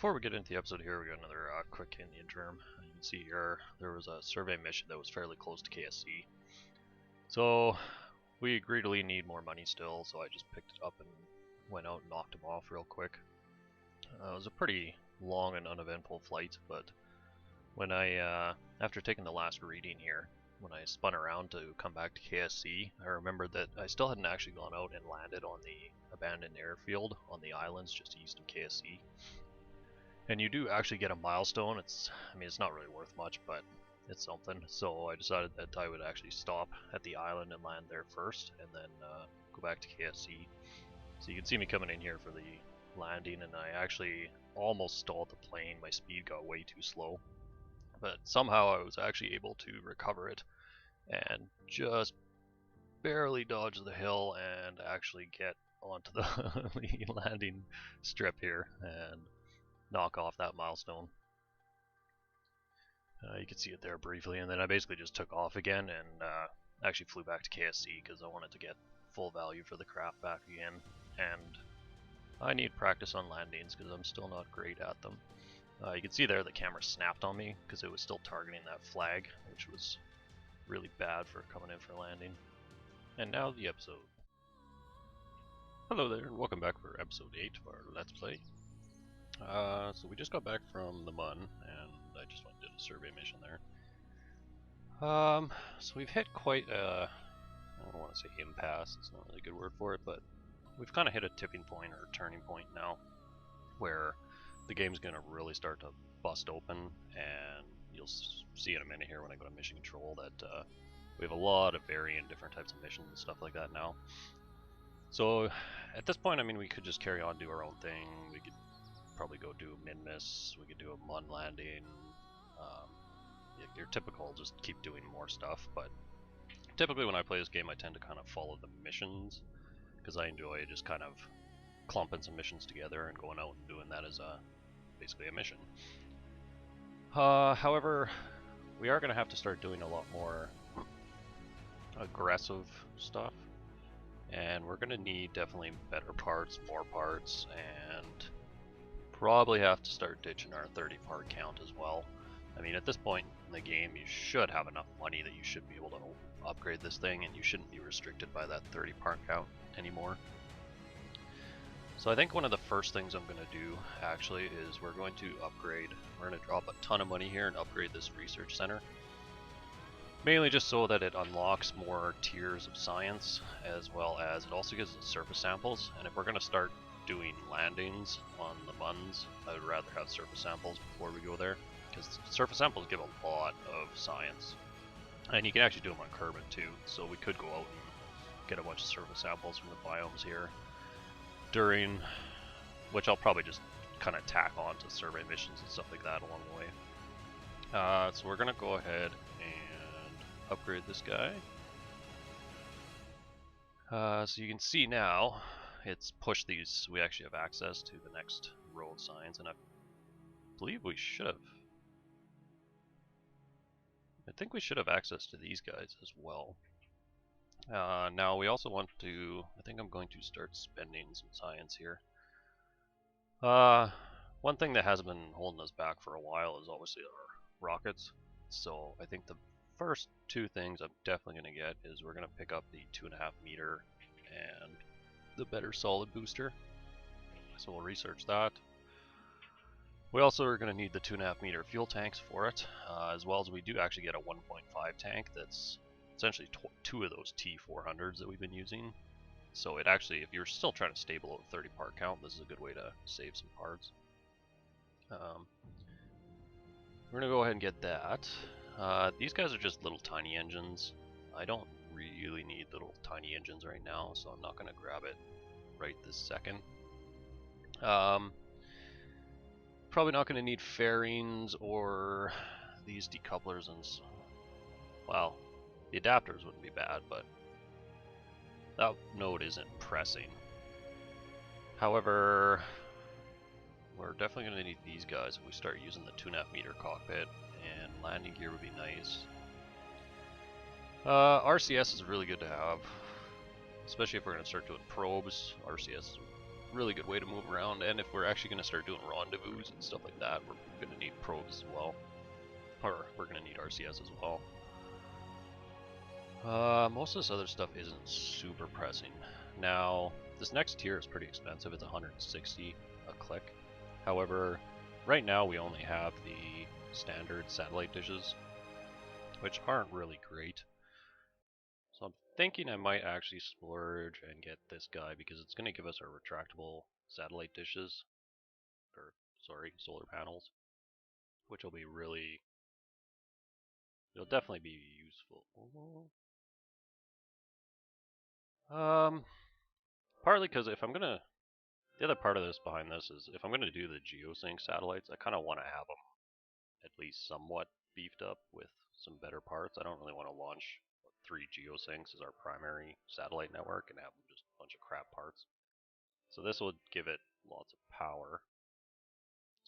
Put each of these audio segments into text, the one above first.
Before we get into the episode here, we got another quick in the interim. You can see here there was a survey mission that was fairly close to KSC. So we greedily need more money still, so I just picked it up and went out and knocked him off real quick. It was a pretty long and uneventful flight, but when I, after taking the last reading here, when I spun around to come back to KSC, I remembered that I still hadn't actually gone out and landed on the abandoned airfield on the islands just east of KSC. And you do actually get a milestone. It's not really worth much, but it's something. So I decided that I would actually stop at the island and land there first, and then go back to KSC. So you can see me coming in here for the landing, and I actually almost stalled the plane. My speed got way too slow, but somehow I was actually able to recover it and just barely dodge the hill and actually get onto the landing strip here and knock off that milestone. You can see it there briefly, and then I basically just took off again and actually flew back to KSC because I wanted to get full value for the craft back again, and I need practice on landings because I'm still not great at them. You can see there the camera snapped on me because it was still targeting that flag, which was really bad for coming in for landing. And now the episode. Hello there, and welcome back for episode 8 of our Let's Play. So we just got back from the MUN, and I just went and did a survey mission there. So we've hit quite a, I don't want to say impasse, it's not really a good word for it, but we've kind of hit a tipping point or a turning point now, where the game's going to really start to bust open, and you'll see in a minute here when I go to mission control that we have a lot of varying different types of missions and stuff like that now. So at this point, we could just carry on, do our own thing. We could probably go do a Minmus, we could do a MUN landing, your typical just keep doing more stuff, but typically when I play this game I tend to kind of follow the missions, because I enjoy just kind of clumping some missions together and going out and doing that as basically a mission. However, we are going to have to start doing a lot more aggressive stuff, and we're going to need definitely better parts, more parts, and probably have to start ditching our 30 part count as well. At this point in the game, you should have enough money that you should be able to upgrade this thing, and you shouldn't be restricted by that 30 part count anymore. So I think one of the first things I'm going to do actually is we're going to upgrade. We're going to drop a ton of money here and upgrade this research center. Mainly just so that it unlocks more tiers of science, as well as it also gives us surface samples. And if we're going to start doing landings on the MUNs, I would rather have surface samples before we go there, because surface samples give a lot of science, and you can actually do them on Kerbin too. So we could go out and get a bunch of surface samples from the biomes here, during which I'll probably just kind of tack on to survey missions and stuff like that along the way. So we're gonna go ahead and upgrade this guy. So you can see now it's pushed these. We actually have access to the next road signs, and I believe we should have. I think we should have access to these guys as well. Now we also want to, I think I'm going to start spending some science here. One thing that hasn't been holding us back for a while is obviously our rockets. So I think the first two things I'm definitely going to get is we're going to pick up the 2.5 meter and the better solid booster. So we'll research that. We also are going to need the 2.5 meter fuel tanks for it, as well as we do actually get a 1.5 tank that's essentially two of those T400s that we've been using. So it actually, if you're still trying to stay below the 30 part count, this is a good way to save some parts. We're going to go ahead and get that. These guys are just little tiny engines. I don't really need little tiny engines right now, so I'm not going to grab it right this second. Probably not going to need fairings or these decouplers, and well, the adapters wouldn't be bad, but that node isn't pressing. However, we're definitely going to need these guys if we start using the 2.5 meter cockpit, and landing gear would be nice. RCS is really good to have, especially if we're going to start doing probes. RCS is really good way to move around, and if we're actually going to start doing rendezvous and stuff like that, we're going to need probes as well. Or we're going to need RCS as well. Most of this other stuff isn't super pressing. Now, this next tier is pretty expensive. It's 160 a click. However, right now we only have the standard satellite dishes, which aren't really great. So I'm thinking I might actually splurge and get this guy because it's going to give us our retractable satellite dishes, or sorry, solar panels, which will be really, it'll definitely be useful. Partly because if I'm gonna, the other part of this behind this is if I'm gonna do the geosync satellites, I kind of want to have them at least somewhat beefed up with some better parts. I don't really want to launch 3 geosyncs as our primary satellite network and have just a bunch of crap parts. So this will give it lots of power.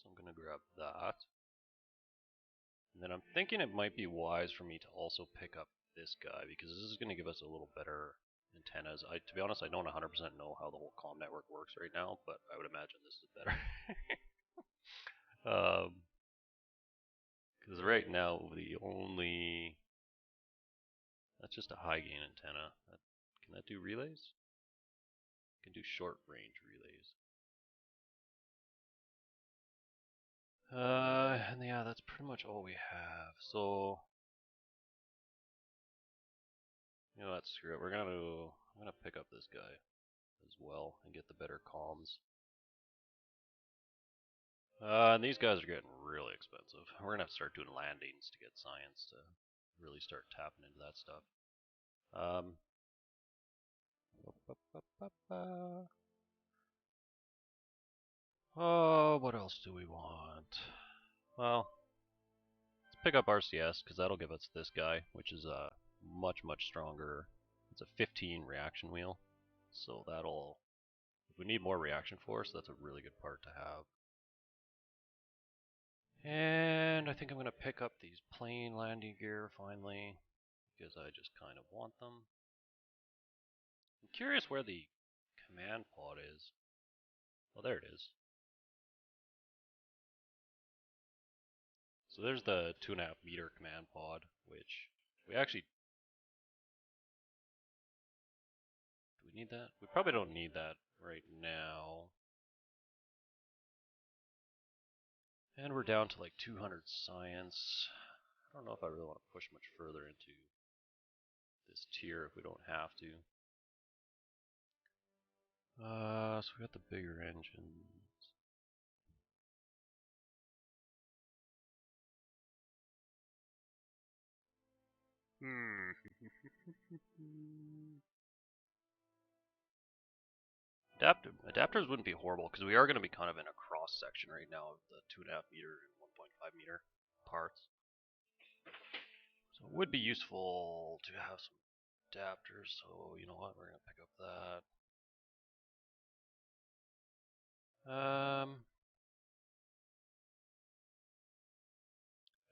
So I'm gonna grab that. And then I'm thinking it might be wise for me to also pick up this guy because this is going to give us a little better antennas. To be honest, I don't 100% know how the whole comm network works right now, but I would imagine this is better. Because right now the only, that's just a high gain antenna. Can that do relays? It can do short range relays. And yeah, that's pretty much all we have. So, you know what, screw it. I'm gonna pick up this guy as well and get the better comms. And these guys are getting really expensive. We're gonna have to start doing landings to get science to really start tapping into that stuff. Oh, what else do we want? Well, let's pick up RCS because that'll give us this guy, which is a much stronger. It's a 15 reaction wheel, so that'll. If we need more reaction force, that's a really good part to have. And I think I'm going to pick up these plane landing gear finally, because I just kind of want them. I'm curious where the command pod is. Oh, there it is. So there's the 2.5 meter command pod, which we actually... Do we need that? We probably don't need that right now. And we're down to like 200 science. I don't know if I really want to push much further into this tier if we don't have to. So we got the bigger engines. Adapters wouldn't be horrible because we are going to be kind of in a cross section right now of the 2.5 meter and 1.5 meter parts. So it would be useful to have some adapters. So you know what, we're going to pick up that.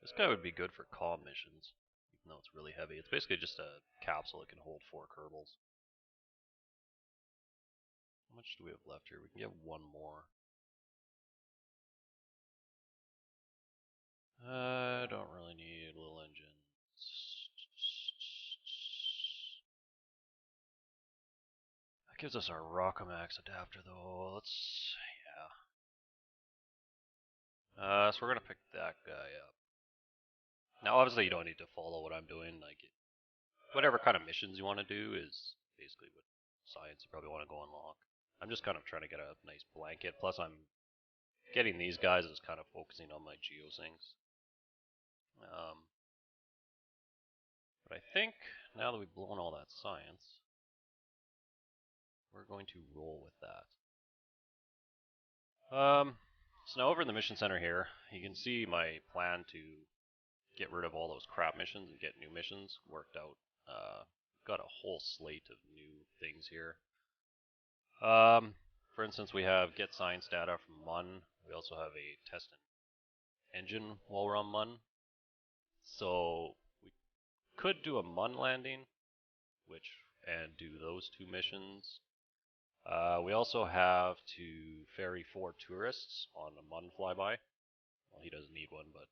This guy would be good for comm missions, even though it's really heavy. It's basically just a capsule that can hold 4 Kerbals. How much do we have left here? We can get one more. I don't really need little engines. That gives us our Rockomax adapter though. Let's, yeah. So we're gonna pick that guy up. Now obviously you don't need to follow what I'm doing. Like, whatever kind of missions you want to do is basically what science you probably want to go unlock. I'm just kind of trying to get a nice blanket. Plus I'm getting these guys is kind of focusing on my geosyncs. But I think now that we've blown all that science, we're going to roll with that. So now over in the mission center here, you can see my plan to get rid of all those crap missions and get new missions worked out. Got a whole slate of new things here. For instance, we have get science data from MUN. We also have a test an engine while we're on MUN. So we could do a MUN landing, and do those 2 missions. We also have to ferry 4 tourists on a Mun flyby. Well, he doesn't need one, but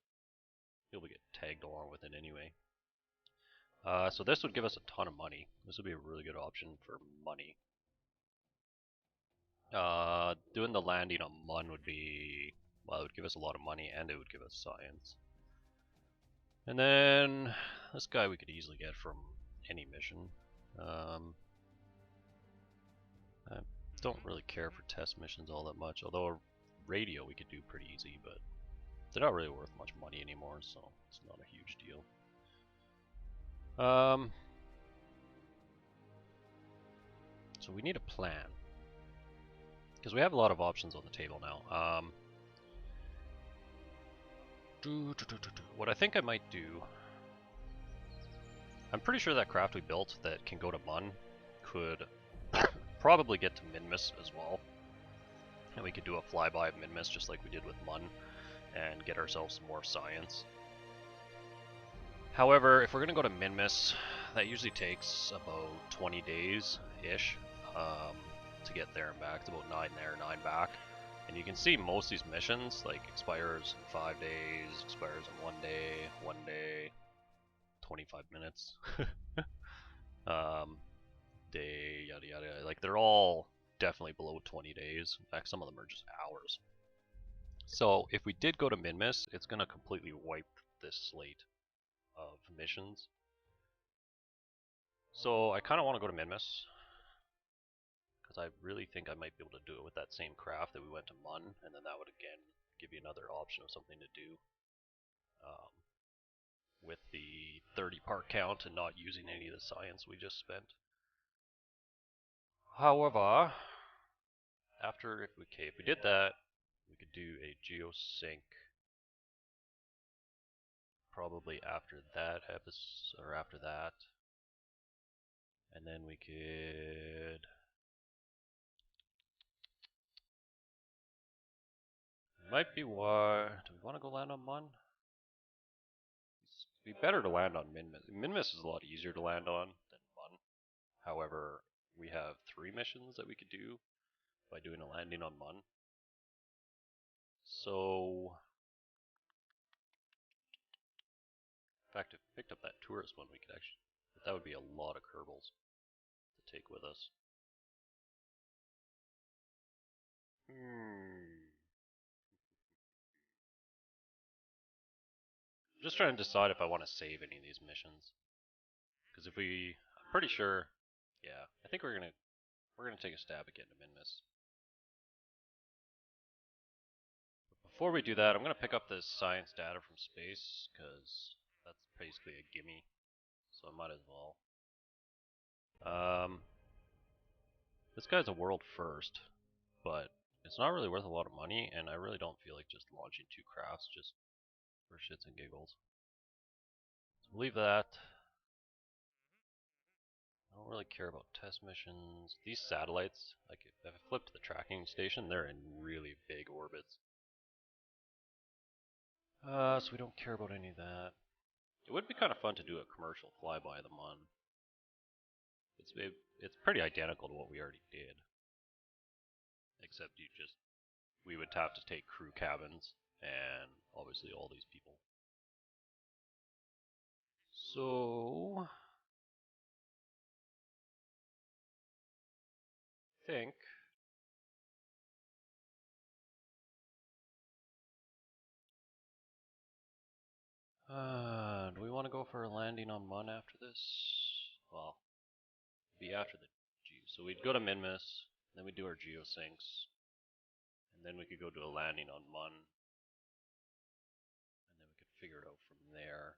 he'll get tagged along with it anyway. So this would give us a ton of money. This would be a really good option for money. Doing the landing on Mun would be, well, it would give us a lot of money and it would give us science. And then this guy we could easily get from any mission. I don't really care for test missions all that much, although a radio we could do pretty easy, but they're not really worth much money anymore, so it's not a huge deal. So we need a plan, because we have a lot of options on the table now. What I think I might do, I'm pretty sure that craft we built that can go to Mun could probably get to Minmus as well. And we could do a flyby of Minmus just like we did with Mun and get ourselves some more science. However, if we're going to go to Minmus, that usually takes about 20 days-ish to get there and back. It's about 9 there, 9 back. And you can see most of these missions, like, expires in 5 days, expires in 1 day, 1 day, 25 minutes. Day, yada yada. Like, they're all definitely below 20 days. In fact, some of them are just hours. So, if we did go to Minmus, it's going to completely wipe this slate of missions. So, I kind of want to go to Minmus, because I really think I might be able to do it with that same craft that we went to Mun, and then that would again give you another option of something to do with the 30 part count and not using any of the science we just spent. However, if we did that, we could do a geosync probably after that episode, or after that, and then we could might be why. Do we want to go land on Mun? It'd be better to land on Minmus. Minmus is a lot easier to land on than Mun. However, we have 3 missions that we could do by doing a landing on Mun. So, in fact, if we picked up that tourist one, we could actually. But that would be a lot of Kerbals to take with us. I'm just trying to decide if I want to save any of these missions. Because if we, I'm pretty sure, yeah, I think we're gonna take a stab at getting to Minmus. But before we do that, I'm gonna pick up this science data from space because that's basically a gimme. So I might as well. This guy's a world first, but it's not really worth a lot of money, and I really don't feel like just launching 2 crafts just for shits and giggles. So we'll leave that. I don't really care about test missions. These satellites, like if I flip to the tracking station, they're in really big orbits. So we don't care about any of that. It would be kind of fun to do a commercial flyby of the Mun. It's pretty identical to what we already did, except we would have to take crew cabins and obviously all these people. So I think do we want to go for a landing on Mun after this? Well, be after the Geo. So we'd go to Minmus, then we'd do our geosyncs, and then we could go to a landing on Mun, and then we could figure it out from there.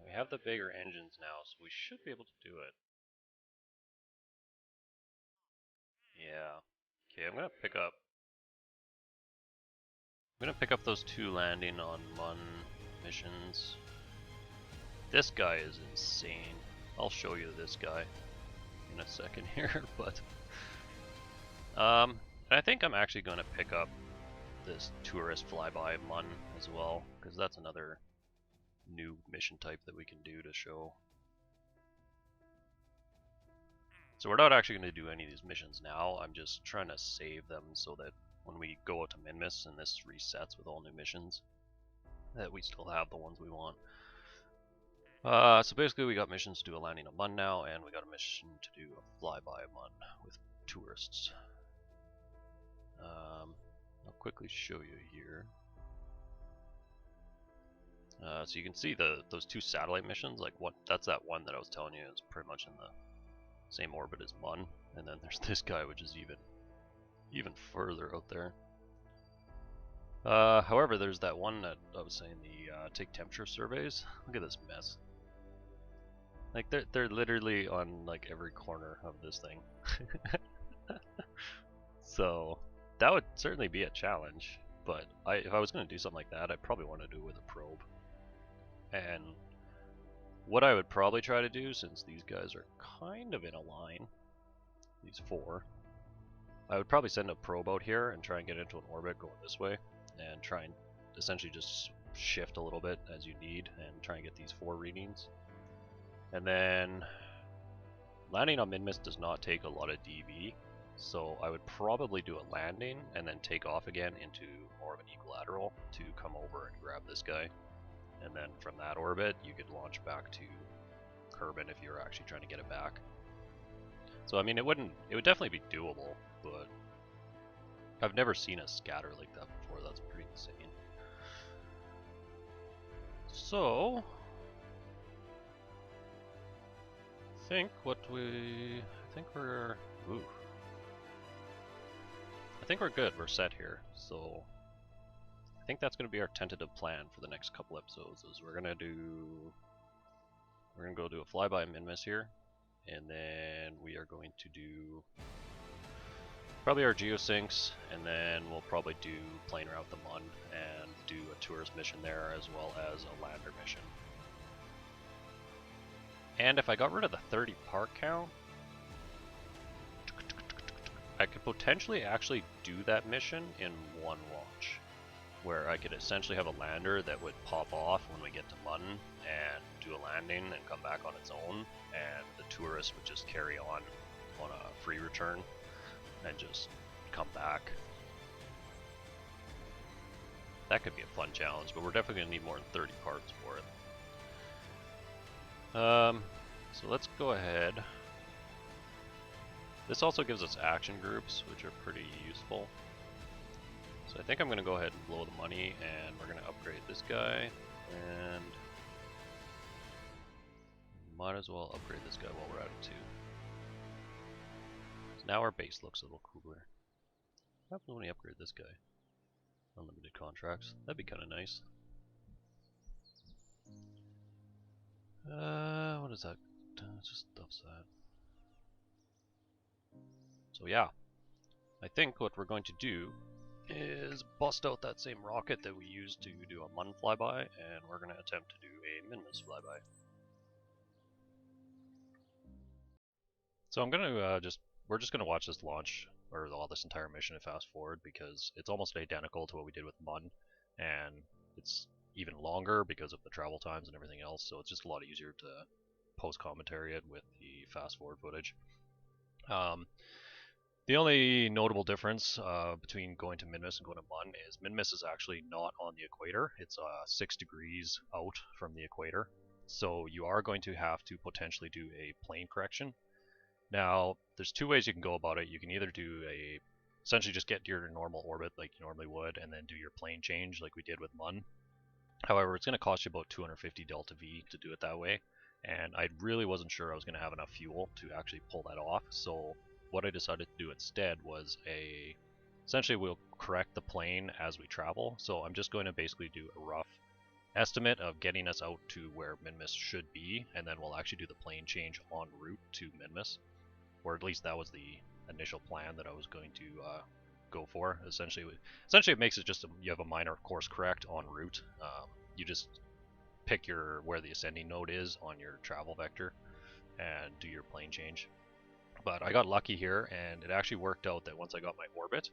We have the bigger engines now, so we should be able to do it. Yeah. Okay, I'm gonna pick up those 2 landing on Mun missions. This guy is insane. I'll show you this guy in a second here, but I think I'm actually going to pick up this tourist flyby Mun as well, because that's another new mission type that we can do to show. So we're not actually going to do any of these missions now. I'm just trying to save them so that when we go out to Minmus and this resets with all new missions, that we still have the ones we want. So basically we got missions to do a landing on Mun now, and we got a mission to do a flyby of Mun with tourists. I'll quickly show you here. So you can see those two satellite missions, like that's that one that I was telling you is pretty much in the same orbit as Mun, and then there's this guy which is even further out there. However, there's that one that I was saying, the take temperature surveys. Look at this mess. Like they're literally on like every corner of this thing. So that would certainly be a challenge, but if I was going to do something like that, I'd probably want to do it with a probe. And what I would probably try to do, since these guys are kind of in a line, these four, I would probably send a probe out here and try and get into an orbit going this way, and try and essentially just shift a little bit as you need and try and get these 4 readings. And then landing on Minmus does not take a lot of DV, so I would probably do a landing and then take off again into more of an equilateral to come over and grab this guy. And then from that orbit, you could launch back to Kerbin if you're actually trying to get it back. So I mean, it would definitely be doable, but I've never seen a scatter like that before. That's pretty insane. So I think we're good. We're set here. So I think that's going to be our tentative plan for the next couple episodes. Is we're gonna go do a flyby in Minmus here, and then we are going to do probably our geosyncs, and then we'll probably do plane route the Mun and do a tourist mission there as well as a lander mission. And if I got rid of the 30 park count, I could potentially actually do that mission in one launch, where I could essentially have a lander that would pop off when we get to Mun and do a landing and come back on its own, and the tourist would just carry on a free return and just come back. That could be a fun challenge, but we're definitely going to need more than 30 parts for it. So let's go ahead. This also gives us action groups, which are pretty useful. So I think I'm going to go ahead and blow the money, and we're going to upgrade this guy, and might as well upgrade this guy while we're at it too. So now our base looks a little cooler. What happens when we upgrade this guy? Unlimited contracts. That'd be kind of nice. What is that? Just stuffs that. So yeah, I think what we're going to do is bust out that same rocket that we used to do a Mun flyby, and we're going to attempt to do a Minmus flyby. So I'm going to we're just going to watch this launch, or this entire mission and fast forward, because it's almost identical to what we did with Mun, and it's even longer because of the travel times and everything else, so it's just a lot easier to post commentary it with the fast forward footage. The only notable difference between going to Minmus and going to Mun is Minmus is actually not on the equator. It's 6 degrees out from the equator, so you are going to have to potentially do a plane correction. Now, there's 2 ways you can go about it. You can either do essentially just get your normal orbit like you normally would, and then do your plane change like we did with Mun. However, it's going to cost you about 250 Delta V to do it that way, and I really wasn't sure I was going to have enough fuel to actually pull that off, so what I decided to do instead was essentially we'll correct the plane as we travel. So I'm just going to basically do a rough estimate of getting us out to where Minmus should be, and then we'll actually do the plane change en route to Minmus, or at least that was the initial plan that I was going to go for. Essentially it makes it just you have a minor course correct en route. You just pick where the ascending node is on your travel vector and do your plane change. But I got lucky here, and it actually worked out that once I got my orbit,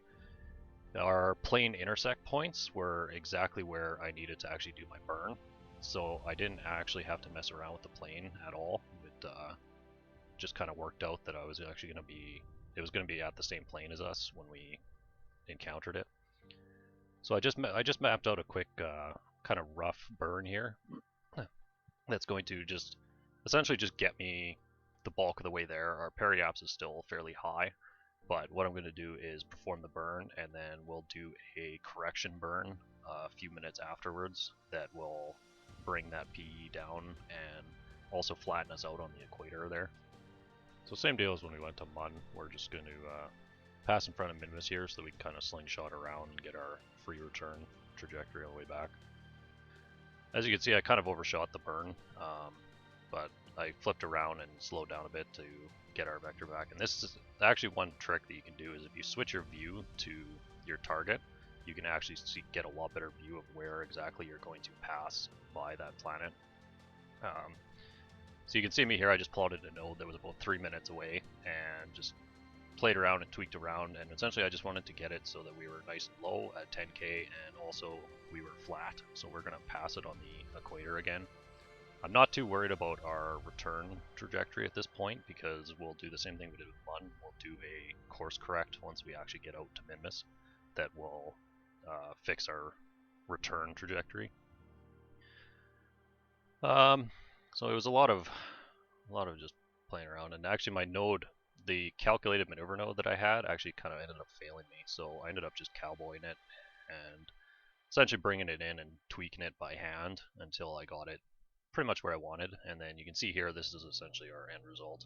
our plane intersect points were exactly where I needed to actually do my burn. so I didn't actually have to mess around with the plane at all. It just kind of worked out that I was actually going to be, it was going to be at the same plane as us when we encountered it. So I just mapped out a quick kind of rough burn here that's going to just essentially just get me the bulk of the way there. Our periaps is still fairly high, but what I'm going to do is perform the burn, and then we'll do a correction burn a few minutes afterwards that will bring that PE down and also flatten us out on the equator there. So same deal as when we went to Mun. We're just going to pass in front of Minmus here so that we can kind of slingshot around and get our free return trajectory all the way back. As you can see, I kind of overshot the burn, but I flipped around and slowed down a bit to get our vector back. And this is actually one trick that you can do is if you switch your view to your target, you can actually get a lot better view of where exactly you're going to pass by that planet. So you can see me here, I just plotted a node that was about 3 minutes away and just played around and tweaked around, and essentially I just wanted to get it so that we were nice and low at 10k and also we were flat, so we're going to pass it on the equator again. I'm not too worried about our return trajectory at this point because we'll do the same thing we did with Mun. We'll do a course correct once we actually get out to Minmus that will fix our return trajectory. So it was a lot of just playing around, and actually my node, the calculated maneuver node that I had, actually kind of ended up failing me, so I ended up just cowboying it and essentially bringing it in and tweaking it by hand until I got it pretty much where I wanted. And then you can see here, this is essentially our end result.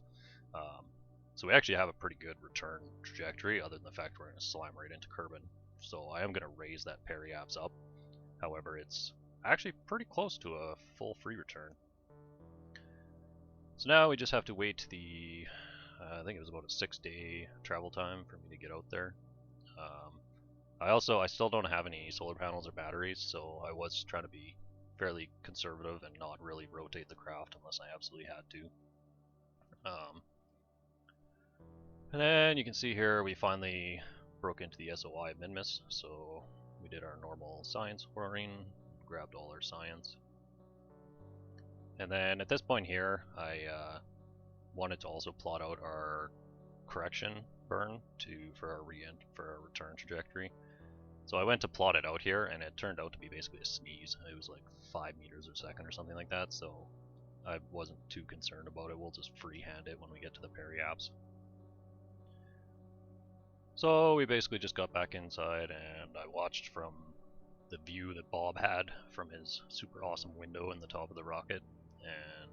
So we actually have a pretty good return trajectory, other than the fact we're going to slam right into Kerbin. So I am going to raise that periaps up. However, it's actually pretty close to a full free return. So now we just have to wait the, I think it was about a 6-day travel time for me to get out there. I still don't have any solar panels or batteries, so I was trying to be fairly conservative and not really rotate the craft unless I absolutely had to. And then you can see here we finally broke into the SOI at Minmus, so we did our normal science whoring, grabbed all our science. And then at this point here, I wanted to also plot out our correction burn for our return trajectory. So I went to plot it out here, and it turned out to be basically a sneeze. It was like 5 meters a second or something like that, so I wasn't too concerned about it. We'll just freehand it when we get to the periaps. So we basically just got back inside, and I watched from the view that Bob had from his super awesome window in the top of the rocket, and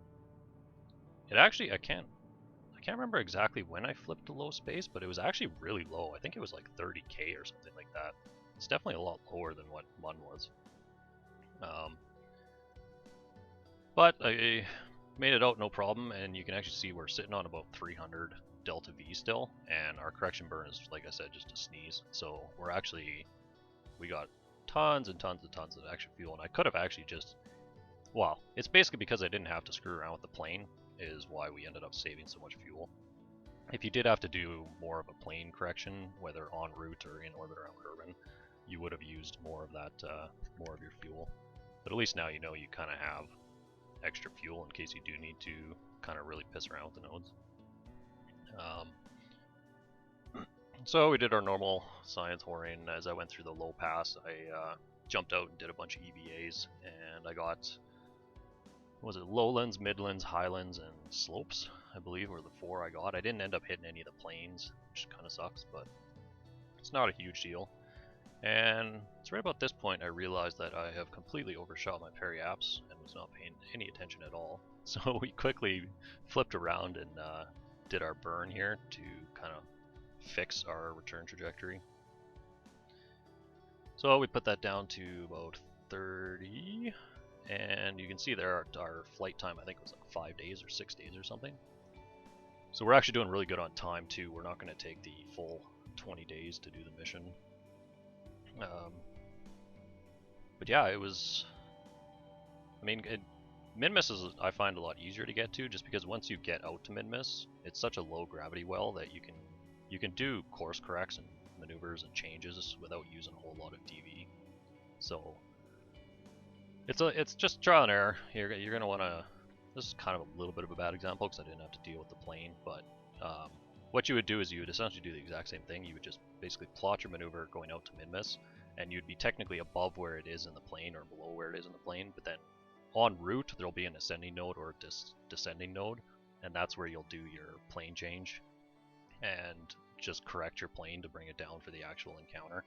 it actually, I can't remember exactly when I flipped to low space, but it was actually really low. I think it was like 30k or something like that. It's definitely a lot lower than what Mun was. But I made it out no problem, and you can actually see we're sitting on about 300 delta V still, and our correction burn is, like I said, just a sneeze. So we got tons and tons and tons of extra fuel, and I could have actually just, well, it's basically because I didn't have to screw around with the plane is why we ended up saving so much fuel. If you did have to do more of a plane correction, whether en route or in orbit around Kerbin, you would have used more of that, more of your fuel. But at least now you know you kind of have extra fuel in case you do need to kind of really piss around with the nodes. So we did our normal science whoring. As I went through the low pass, I jumped out and did a bunch of EVAs, and I got, was it lowlands, midlands, highlands, and slopes, I believe, were the 4 I got. I didn't end up hitting any of the planes, which kind of sucks, but it's not a huge deal. And it's right about this point I realized that I have completely overshot my periaps and was not paying any attention at all. So we quickly flipped around and did our burn here to kind of fix our return trajectory. So we put that down to about 30, and you can see there our flight time, I think it was like 5 days or 6 days or something. So we're actually doing really good on time too. We're not going to take the full 20 days to do the mission. But yeah, it was, I mean, Minmus is, I find, a lot easier to get to, just because once you get out to Minmus, it's such a low gravity well that you can do course corrects and maneuvers and changes without using a whole lot of DV. So It's just trial and error. You're gonna wanna. This is kind of a little bit of a bad example because I didn't have to deal with the plane, but what you would do is you would essentially do the exact same thing. You would just basically plot your maneuver going out to Minmus, and you'd be technically above where it is in the plane or below where it is in the plane, but then en route there'll be an ascending node or a descending node, and that's where you'll do your plane change and just correct your plane to bring it down for the actual encounter.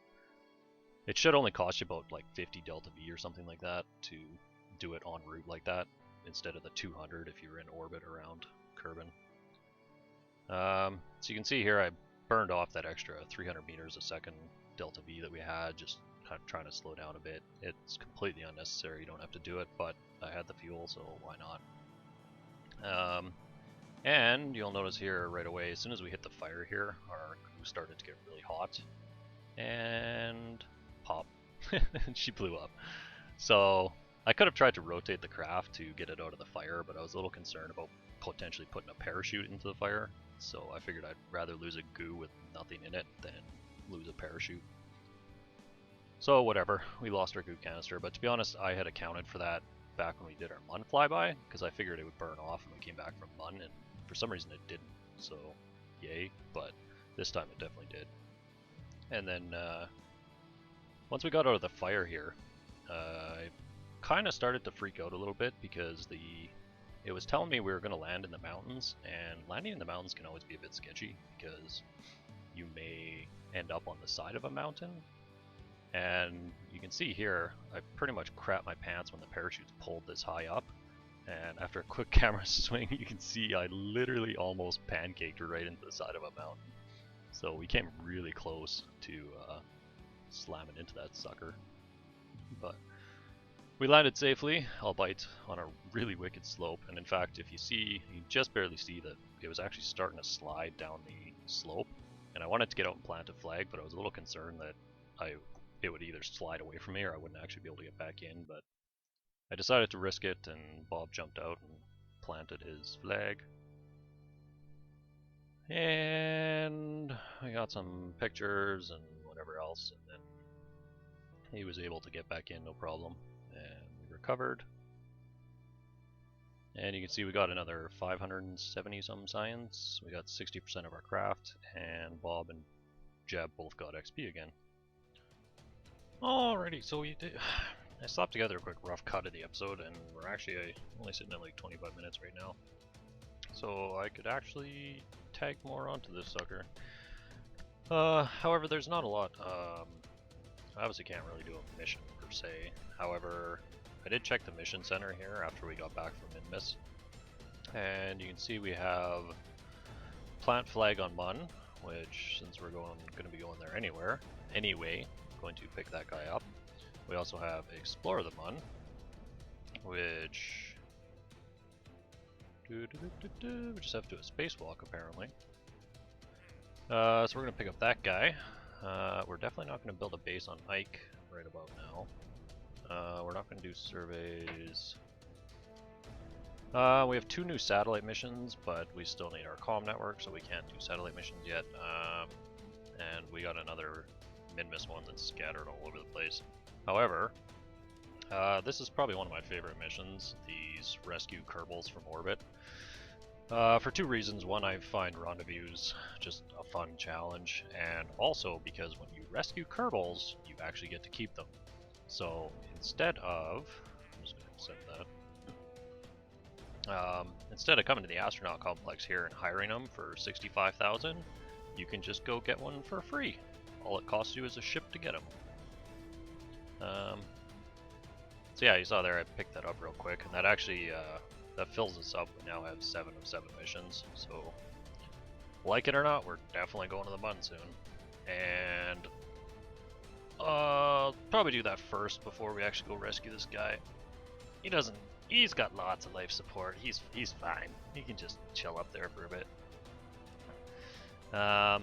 It should only cost you about like 50 delta V or something like that to do it en route like that, instead of the 200 if you were in orbit around Kerbin. So you can see here I burned off that extra 300 meters a second delta V that we had, just kind of trying to slow down a bit. It's completely unnecessary, you don't have to do it, but I had the fuel, so why not? And you'll notice here right away, as soon as we hit the fire here, our crew started to get really hot, and pop, she blew up. So I could have tried to rotate the craft to get it out of the fire, but I was a little concerned about potentially putting a parachute into the fire, so I figured I'd rather lose a goo with nothing in it than lose a parachute. So whatever, we lost our goo canister, but to be honest, I had accounted for that back when we did our Mun flyby, because I figured it would burn off when we came back from Mun, and for some reason it didn't, so yay, but this time it definitely did. And then once we got out of the fire here, I kind of started to freak out a little bit because it was telling me we were going to land in the mountains, and landing in the mountains can always be a bit sketchy because you may end up on the side of a mountain. And you can see here, I pretty much crapped my pants when the parachute's pulled this high up. And after a quick camera swing, you can see I literally almost pancaked her right into the side of a mountain. So we came really close to slamming into that sucker. But we landed safely, albeit on a really wicked slope. And in fact, if you see, you just barely see that it was actually starting to slide down the slope. And I wanted to get out and plant a flag, but I was a little concerned that it would either slide away from me or I wouldn't actually be able to get back in. But I decided to risk it, and Bob jumped out and planted his flag. And I got some pictures and whatever else, and then he was able to get back in no problem, and we recovered. And you can see we got another 570 some science. We got 60% of our craft, and Bob and Jeb both got XP again. Alrighty, so we did. I slapped together a quick rough cut of the episode, and we're actually only sitting at like 25 minutes right now. So I could actually tag more onto this sucker. However, there's not a lot. I obviously can't really do a mission per se. However, I did check the mission center here after we got back from Minmus, and you can see we have plant flag on Mun, which since we're going to be going there anyway, going to pick that guy up. We also have explore the Mun, which we just have to do a spacewalk apparently. So we're gonna pick up that guy. We're definitely not gonna build a base on Ike right about now. We're not gonna do surveys. We have 2 new satellite missions, but we still need our comm network, so we can't do satellite missions yet. And we got another Minmus one that's scattered all over the place. However, this is probably one of my favorite missions, these rescue Kerbals from orbit. For 2 reasons. One, I find rendezvous just a fun challenge, and also because when you rescue Kerbals, you actually get to keep them. So instead of, I'm just going to set that. Instead of coming to the astronaut complex here and hiring them for 65,000, you can just go get one for free. All it costs you is a ship to get them. So yeah, you saw there I picked that up real quick, and that actually that fills us up. We now have 7 of 7 missions, so like it or not, we're definitely going to the Mun soon. And probably do that first before we actually go rescue this guy. He's got lots of life support. He's fine. He can just chill up there for a bit. Well,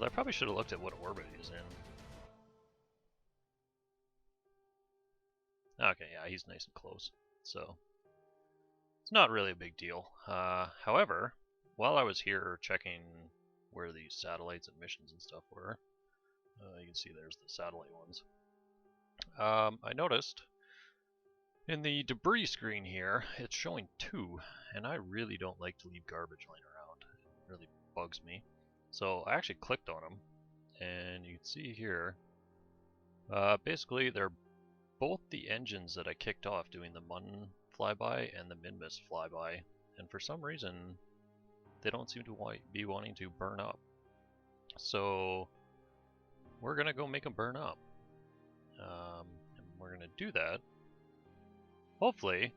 I probably should have looked at what orbit he's in. Okay, yeah, he's nice and close, so it's not really a big deal. However, while I was here checking where these satellites and missions and stuff were, you can see there's the satellite ones. I noticed in the debris screen here, it's showing 2, and I really don't like to leave garbage laying around. It really bugs me. So I actually clicked on them, and you can see here, basically they're both the engines that I kicked off doing the Mun Flyby and the Minmus Flyby, and for some reason, they don't seem to be wanting to burn up. So we're gonna go make them burn up. And we're gonna do that, hopefully,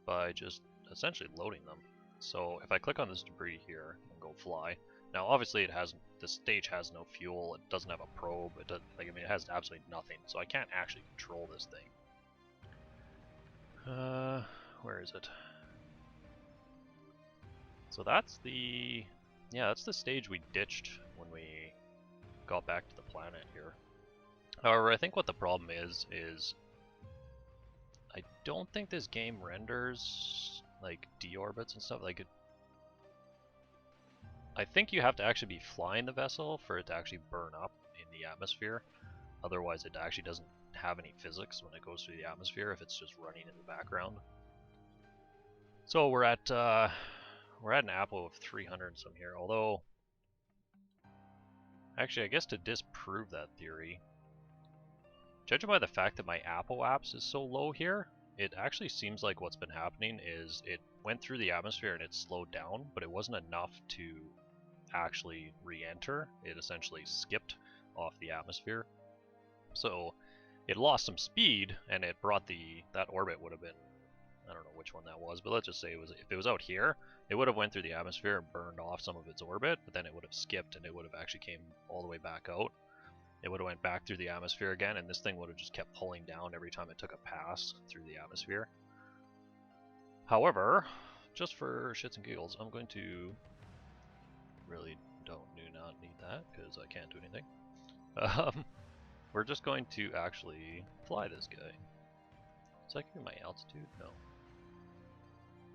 by just essentially loading them. So if I click on this debris here and go fly, now obviously it has, the stage has no fuel, it doesn't have a probe, it doesn't, like, I mean, it has absolutely nothing, so I can't actually control this thing. Where is it? So that's the, yeah, that's the stage we ditched when we got back to the planet here. However, I think what the problem is I don't think this game renders like deorbits and stuff. Like, I think you have to actually be flying the vessel for it to actually burn up in the atmosphere. Otherwise, it actually doesn't have any physics when it goes through the atmosphere if it's just running in the background. So we're at an apple of 300 and some here. Although, actually, I guess to disprove that theory, judging by the fact that my Apple apps is so low here, it actually seems like what's been happening is it went through the atmosphere and it slowed down, but it wasn't enough to actually re-enter. It essentially skipped off the atmosphere. So it lost some speed, and it brought that orbit would have been, I don't know which one that was, but let's just say it was, if it was out here, it would have went through the atmosphere and burned off some of its orbit, but then it would have skipped and it would have actually came all the way back out. It would have went back through the atmosphere again, and this thing would have just kept pulling down every time it took a pass through the atmosphere. However, just for shits and giggles, I'm going to really do not need that because I can't do anything. We're just going to actually fly this guy. Does that give me my altitude? No.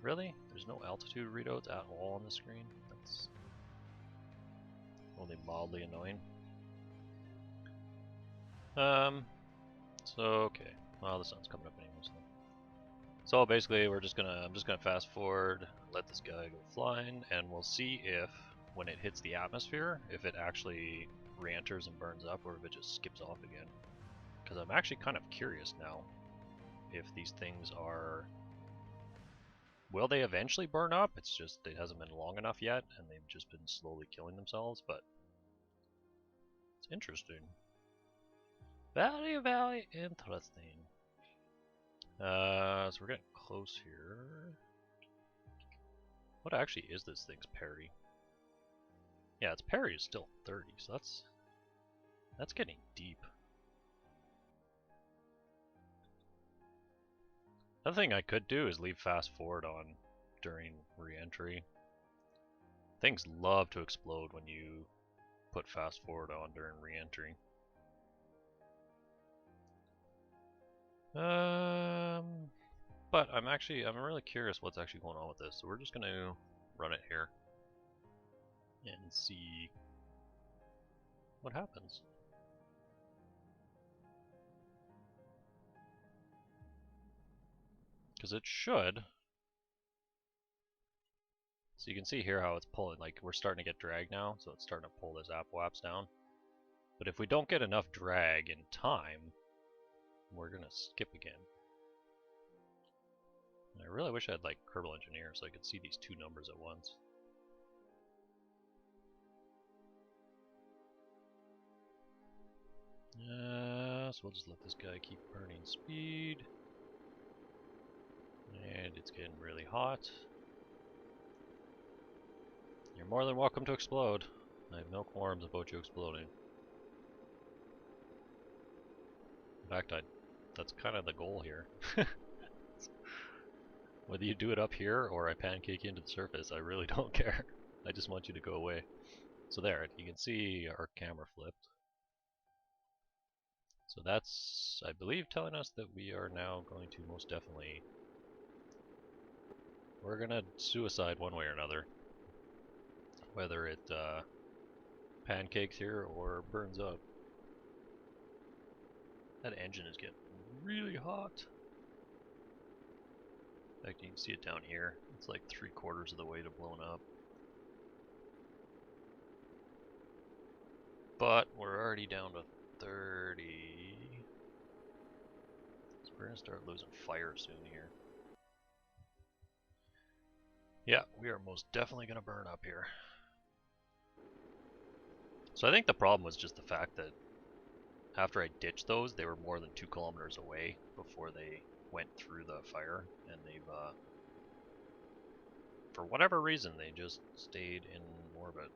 Really? There's no altitude readouts at all on the screen? That's only mildly annoying. So okay. Well, the sun's coming up anyways. So basically, I'm just gonna fast forward, let this guy go flying, and we'll see if, when it hits the atmosphere, if it actually re-enters and burns up, or if it just skips off again. Because I'm actually kind of curious now if these things are, will they eventually burn up? It's just it hasn't been long enough yet, and they've just been slowly killing themselves. But it's interesting. Very, very interesting. So we're getting close here. What actually is this thing's parry? Yeah, its parry is still 30, so that's getting deep. Another thing I could do is leave fast forward on during re-entry. Things love to explode when you put fast forward on during re-entry. But I'm really curious what's actually going on with this, so we're just gonna run it here and see what happens. Because it should. So you can see here how it's pulling, like we're starting to get drag now, so it's starting to pull this apps down. But if we don't get enough drag in time, we're gonna skip again. And I really wish I had like Kerbal Engineer so I could see these two numbers at once. So we'll just let this guy keep burning speed. And it's getting really hot. You're more than welcome to explode. I have no qualms about you exploding. In fact, that's kind of the goal here. Whether you do it up here or I pancake you into the surface, I really don't care. I just want you to go away. So there, you can see our camera flipped. So that's, I believe, telling us that we are now going to most definitely, we're gonna suicide one way or another. Whether it pancakes here or burns up. That engine is getting really hot. In fact, you can see it down here. It's like 3/4 of the way to blown up. But we're already down to 30. So we're gonna start losing fire soon here. Yeah, we are most definitely gonna burn up here. So I think the problem was just the fact that after I ditched those, they were more than 2 kilometers away before they went through the fire, and they've, for whatever reason, they just stayed in orbit.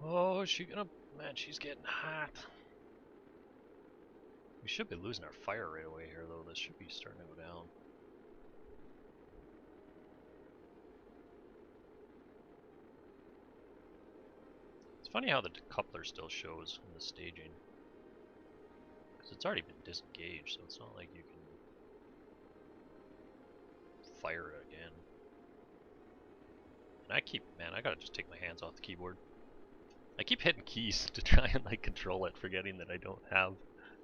Oh, is she gonna... Man, she's getting hot. We should be losing our fire right away here, though. This should be starting to go down. It's funny how the decoupler still shows in the staging. Because it's already been disengaged, so it's not like you can fire it again. And I keep... Man, I gotta just take my hands off the keyboard. I keep hitting keys to try and like control it, forgetting that I don't have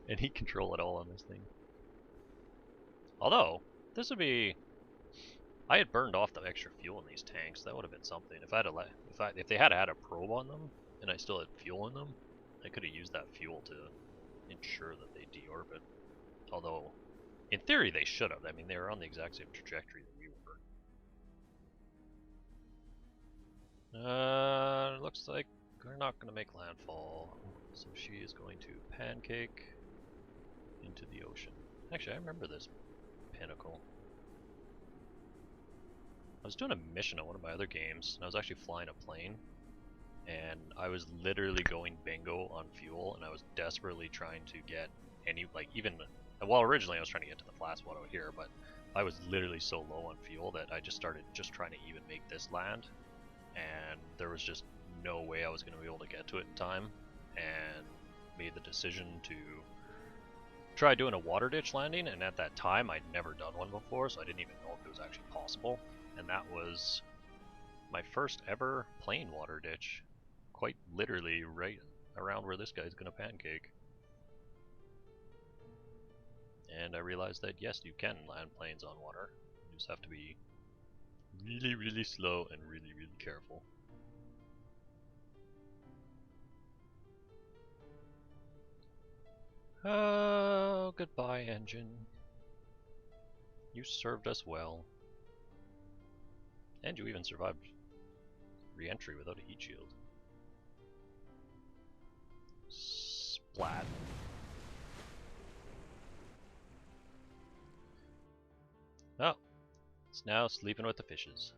any control at all on this thing. Although, this would be... I had burned off the extra fuel in these tanks. That would have been something. If they had had a probe on them and I still had fuel in them, I could have used that fuel to ensure that they deorbit. Although, in theory, they should have. I mean, they were on the exact same trajectory that we were. Looks like we're not going to make landfall. So she is going to pancake into the ocean. Actually, I remember this pinnacle. I was doing a mission on one of my other games, and I was actually flying a plane, and I was literally going bingo on fuel, and I was desperately trying to get any, like, even, well, originally I was trying to get to the flat spot out here, but I was literally so low on fuel that I just started just trying to even make this land, and there was just no way I was going to be able to get to it in time, and made the decision to try doing a water ditch landing, and at that time I'd never done one before, so I didn't even know if it was actually possible. And that was my first ever plane water ditch, quite literally right around where this guy's gonna pancake. And I realized that yes, you can land planes on water. You just have to be really, really slow and really, really careful. Oh, goodbye, engine. You served us well. And you even survived re-entry without a heat shield. Splat. Oh, it's now sleeping with the fishes.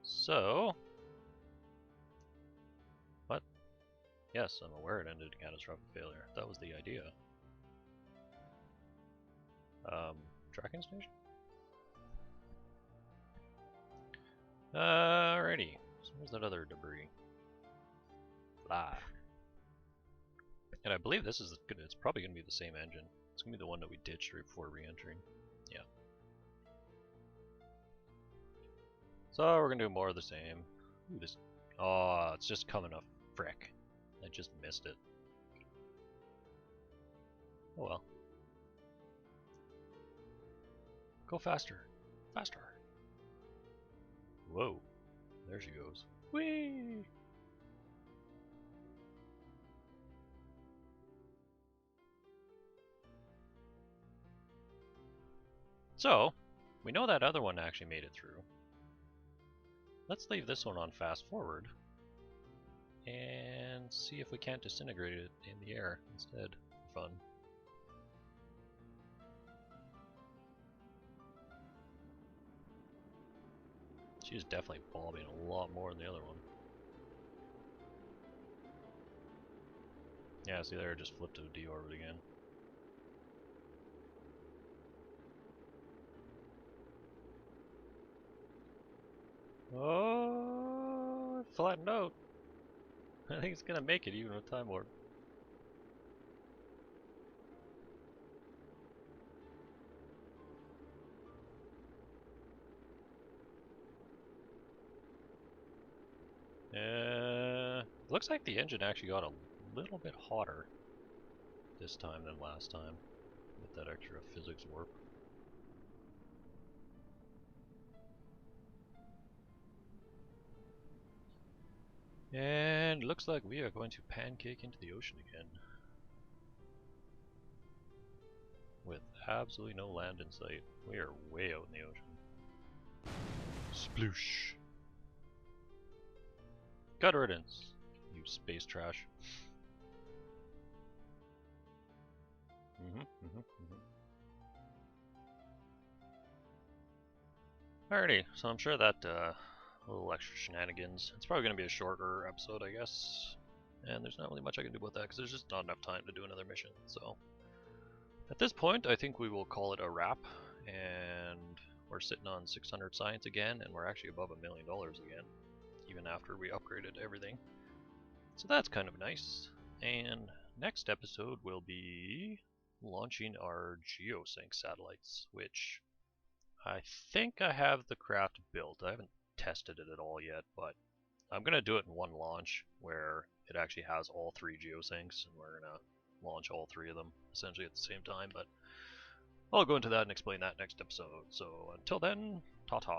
So... What? Yes, I'm aware it ended in catastrophic failure. That was the idea. Tracking station? Alrighty. So where's that other debris? Ah. And I believe this is good. It's probably going to be the same engine. It's going to be the one that we ditched right before re-entering. Yeah. So we're going to do more of the same. Ooh, this... Oh, it's just coming up. Frick. I just missed it. Oh well. Go faster. Faster. Whoa. There she goes. Whee! So, we know that other one actually made it through. Let's leave this one on fast forward and see if we can't disintegrate it in the air instead. Fun. She's definitely bobbing a lot more than the other one. Yeah, see there, it just flipped to deorbit again. Oh, it flattened out. I think it's gonna make it even with time warp. It looks like the engine actually got a little bit hotter this time than last time with that extra physics warp. And looks like we are going to pancake into the ocean again. With absolutely no land in sight. We are way out in the ocean. Sploosh! Gut riddance, you space trash. Alrighty, so I'm sure that little extra shenanigans. It's probably going to be a shorter episode, I guess. And there's not really much I can do about that because there's just not enough time to do another mission. So at this point, I think we will call it a wrap. And we're sitting on 600 science again, and we're actually above $1 million again, even after we upgraded everything. So that's kind of nice. And next episode will be launching our geosync satellites, which I think I have the craft built. I haven't tested it at all yet, but I'm going to do it in one launch where it actually has all 3 geosyncs, and we're going to launch all 3 of them essentially at the same time, but I'll go into that and explain that next episode. So until then, ta-ta.